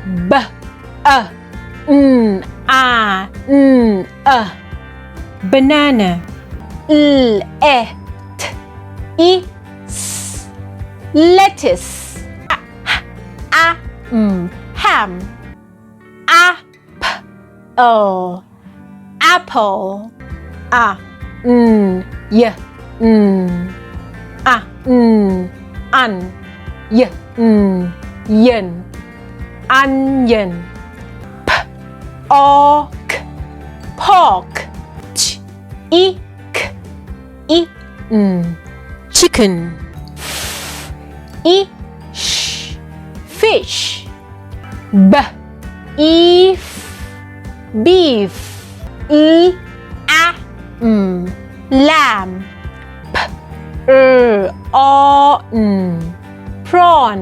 b banana lettuce ham apple yen onion pork chicken fish beef lamb prawn